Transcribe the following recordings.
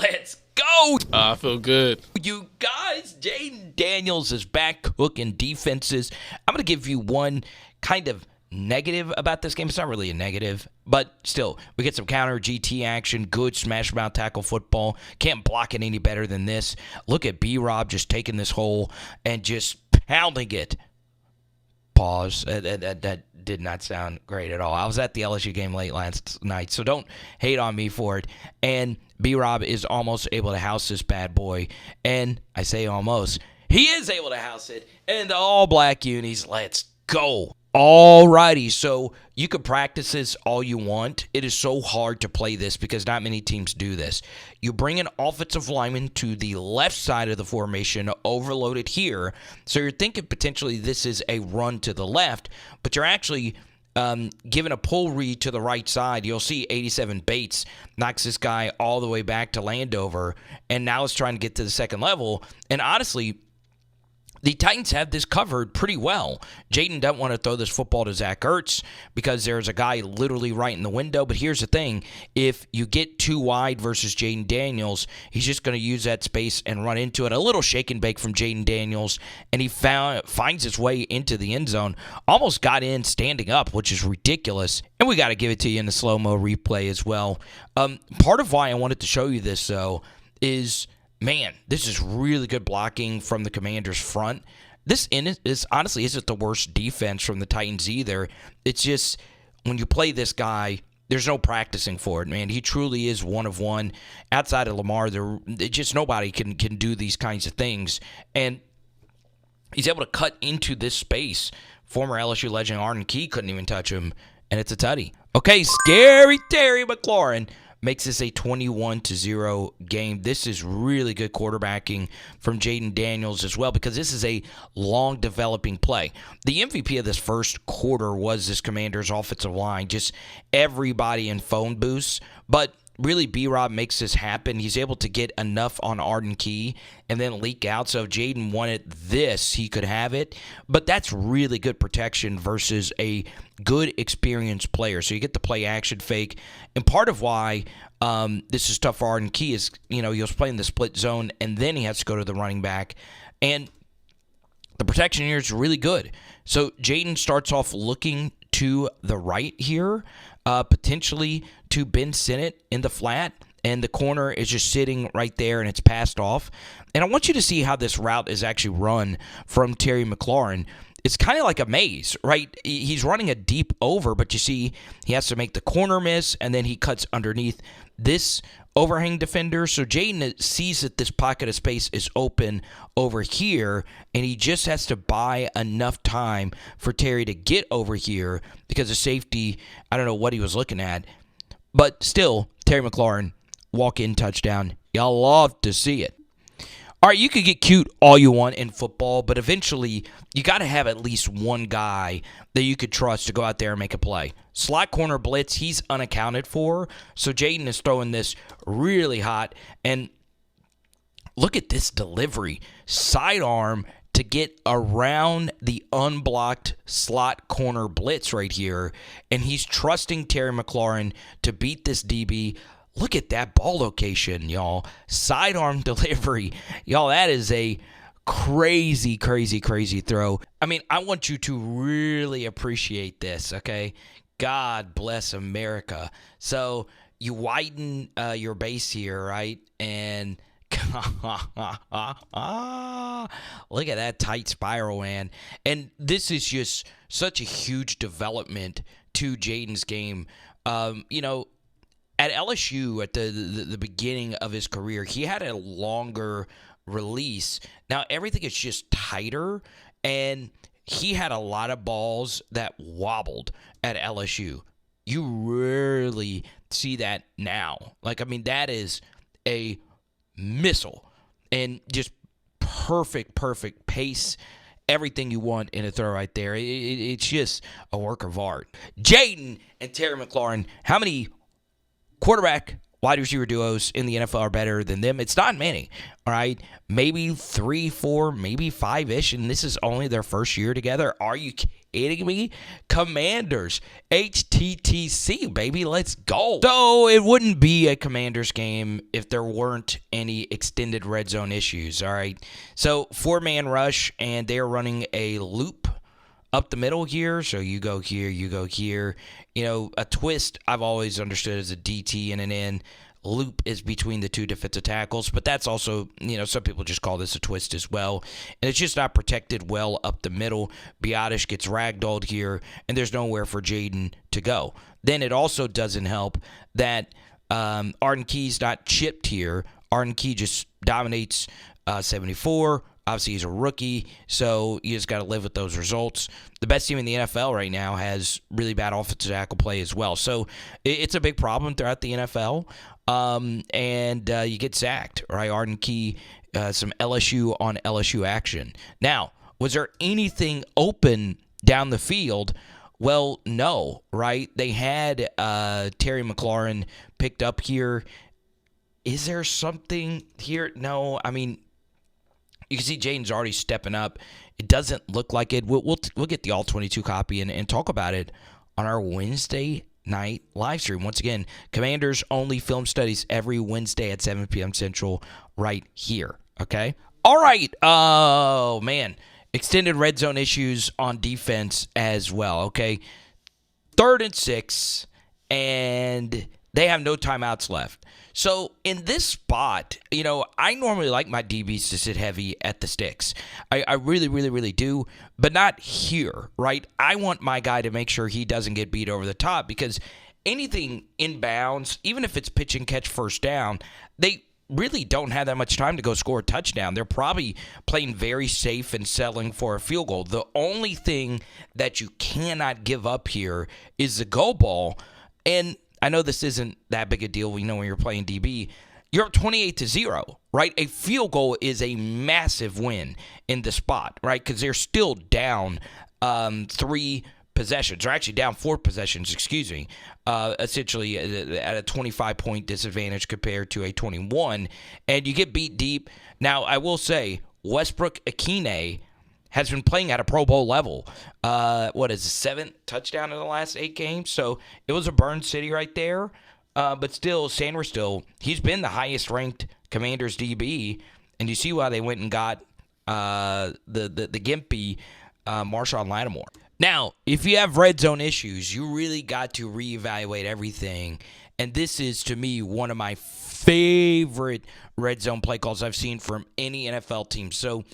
Let's go. I feel good. You guys, Jayden Daniels is back cooking defenses. I'm going to give you one kind of negative about this game. It's not really a negative, but still, we get some counter GT action, good smash mouth tackle football. Can't block it any better than this. Look at B-Rob just taking this hole and just pounding it. Pause. That did not sound great at all. I was at the LSU game late last night, so don't hate on me for it. And B-Rob is almost able to house this bad boy. And I say almost. He is able to house it. And the all-black unis, let's go. Alrighty, so you can practice this all you want. It is so hard to play this because not many teams do this. You bring an offensive lineman to the left side of the formation, overload it here. So you're thinking potentially this is a run to the left, but you're actually giving a pull read to the right side. You'll see 87 Bates knocks this guy all the way back to Landover, and now it's trying to get to the second level. And honestly, the Titans have this covered pretty well. Jayden doesn't want to throw this football to Zach Ertz because there's a guy literally right in the window. But here's the thing. If you get too wide versus Jayden Daniels, he's just going to use that space and run into it. A little shake and bake from Jayden Daniels, and he finds his way into the end zone. Almost got in standing up, which is ridiculous. And we got to give it to you in the slow-mo replay as well. Part of why I wanted to show you this, though, is... man, this is really good blocking from the Commanders' front. This honestly isn't the worst defense from the Titans either. It's just when you play this guy, there's no practicing for it, man. He truly is one of one. Outside of Lamar, just nobody can do these kinds of things. And he's able to cut into this space. Former LSU legend Arden Key couldn't even touch him, and it's a tutty. Okay, scary Terry McLaurin makes this a 21-0 game. This is really good quarterbacking from Jayden Daniels as well because this is a long developing play. The MVP of this first quarter was this Commanders offensive line, just everybody in phone booths. But really, B-Rob makes this happen. He's able to get enough on Arden Key and then leak out. So if Jayden wanted this, he could have it. But that's really good protection versus a good experienced player. So you get the play action fake. And part of why this is tough for Arden Key is, he was playing the split zone, and then he has to go to the running back. And the protection here is really good. So Jayden starts off looking to the right here, potentially to Ben Sinnott in the flat, and the corner is just sitting right there, and it's passed off. And I want you to see how this route is actually run from Terry McLaurin. It's kind of like a maze, right? He's running a deep over, but you see he has to make the corner miss, and then he cuts underneath this overhang defender. So Jayden sees that this pocket of space is open over here, and he just has to buy enough time for Terry to get over here because of safety. I don't know what he was looking at. But still, Terry McLaurin, walk-in touchdown. Y'all love to see it. All right, you could get cute all you want in football, but eventually you got to have at least one guy that you could trust to go out there and make a play. Slot corner blitz, he's unaccounted for, so Jayden is throwing this really hot. And look at this delivery. Sidearm to get around the unblocked slot corner blitz right here, and he's trusting Terry McLaurin to beat this DB. Look at that ball location, y'all. Sidearm delivery. Y'all, that is a crazy, crazy, crazy throw. I mean, I want you to really appreciate this, okay? God bless America. So you widen your base here, right? And look at that tight spiral, man. And this is just such a huge development to Jayden's game. At LSU, at the beginning of his career, he had a longer release. Now, everything is just tighter, and he had a lot of balls that wobbled at LSU. You rarely see that now. That is a missile, and just perfect pace, everything you want in a throw right there. It's just a work of art. Jayden and Terry McLaurin, how many quarterback wide receiver duos in the NFL are better than them. It's not many, all right? Maybe 3, 4, maybe 5-ish, and this is only their first year together. Are you kidding me? Commanders, HTTC, baby, let's go. So it wouldn't be a Commanders game if there weren't any extended red zone issues, all right? So 4-man rush, and they're running a loop up the middle here, so you go here, you go here. You know, a twist I've always understood as a DT and an N. Loop is between the two defensive tackles, but that's also, you know, some people just call this a twist as well. And it's just not protected well up the middle. Biotish gets ragdolled here, and there's nowhere for Jayden to go. Then it also doesn't help that Arden Key's not chipped here. Arden Key just dominates 74. Obviously, he's a rookie, so you just got to live with those results. The best team in the NFL right now has really bad offensive tackle play as well. So it's a big problem throughout the NFL, and you get sacked, right? Arden Key, some LSU on LSU action. Now, was there anything open down the field? Well, no, right? They had Terry McLaurin picked up here. Is there something here? No, I mean, you can see Jayden's already stepping up. It doesn't look like it. We'll get the All-22 copy and talk about it on our Wednesday night live stream. Once again, Commanders only film studies every Wednesday at 7 p.m. Central right here, okay? All right. Oh, man. Extended red zone issues on defense as well, okay? 3rd and 6, and they have no timeouts left. So in this spot, you know, I normally like my DBs to sit heavy at the sticks. I really, really, really do, but not here, right? I want my guy to make sure he doesn't get beat over the top, because anything inbounds, even if it's pitch and catch first down, they really don't have that much time to go score a touchdown. They're probably playing very safe and settling for a field goal. The only thing that you cannot give up here is the go ball. And I know this isn't that big a deal. We know when you're playing DB, you're up 28-0, right? A field goal is a massive win in the spot, right? Because they're still down 3 possessions, or actually down 4 possessions, essentially at a 25-point disadvantage compared to a 21, and you get beat deep. Now, I will say, Westbrook Akine has been playing at a Pro Bowl level. What is it, 7th touchdown in the last 8 games? So it was a burn city right there. But still, Sanders he's been the highest-ranked Commanders DB, and you see why they went and got the gimpy Marshawn Lattimore. Now, if you have red zone issues, you really got to reevaluate everything. And this is, to me, one of my favorite red zone play calls I've seen from any NFL team. So,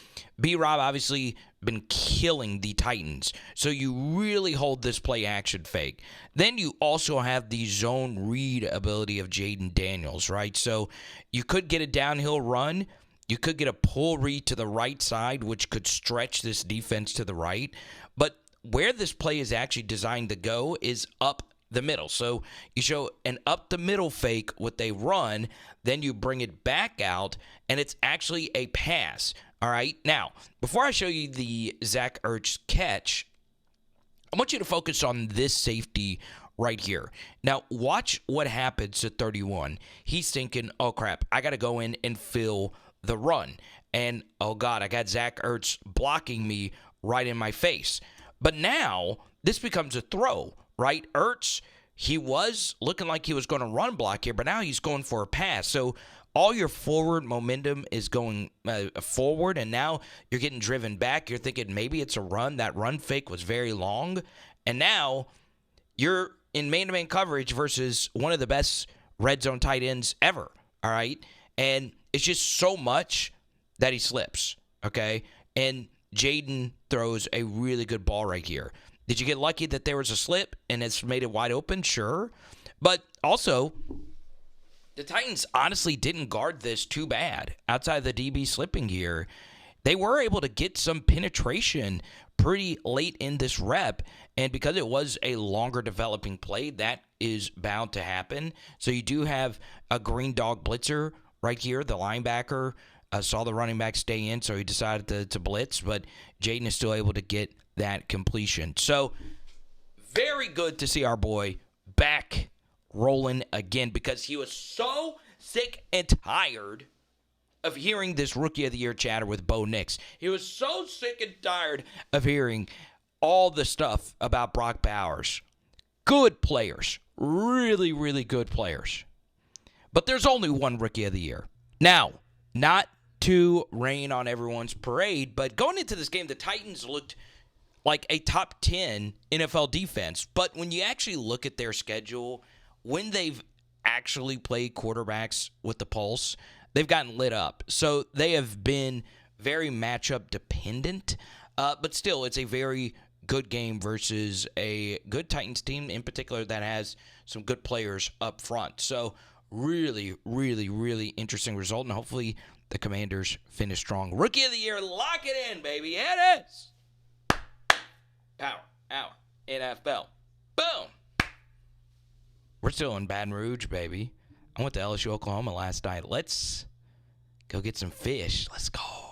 B-Rob obviously been killing the Titans. So you really hold this play action fake. Then you also have the zone read ability of Jayden Daniels, right? So you could get a downhill run. You could get a pull read to the right side, which could stretch this defense to the right. But where this play is actually designed to go is up the middle. So you show an up the middle fake with a run, then you bring it back out, and it's actually a pass. All right. Now, before I show you the Zach Ertz catch, I want you to focus on this safety right here. Now, watch what happens at 31. He's thinking, oh, crap, I got to go in and fill the run. And, oh, God, I got Zach Ertz blocking me right in my face. But now this becomes a throw, right? Ertz, he was looking like he was going to run block here, but now he's going for a pass. So all your forward momentum is going forward, and now you're getting driven back. You're thinking maybe it's a run. That run fake was very long, and now you're in man-to-man coverage versus one of the best red zone tight ends ever, all right? And it's just so much that he slips, okay? And Jayden throws a really good ball right here. Did you get lucky that there was a slip and it's made it wide open? Sure. But also, the Titans honestly didn't guard this too bad. Outside of the DB slipping here, they were able to get some penetration pretty late in this rep, and because it was a longer developing play, that is bound to happen. So you do have a green dog blitzer right here. The linebacker saw the running back stay in, so he decided to blitz, but Jayden is still able to get that completion. So very good to see our boy back rolling again because he was so sick and tired of hearing this Rookie of the Year chatter with Bo Nix. He was so sick and tired of hearing all the stuff about Brock Bowers. Good players. Really, really good players. But there's only one Rookie of the Year. Now, not to rain on everyone's parade, but going into this game, the Titans looked like a top 10 NFL defense. But when you actually look at their schedule, when they've actually played quarterbacks with the pulse, they've gotten lit up. So they have been very matchup dependent. But still, it's a very good game versus a good Titans team in particular that has some good players up front. So really, really, really interesting result. And hopefully the Commanders finish strong. Rookie of the Year, lock it in, baby. It is. Power Hour NFL. Boom. We're still in Baton Rouge, baby. I went to LSU, Oklahoma last night. Let's go get some fish. Let's go.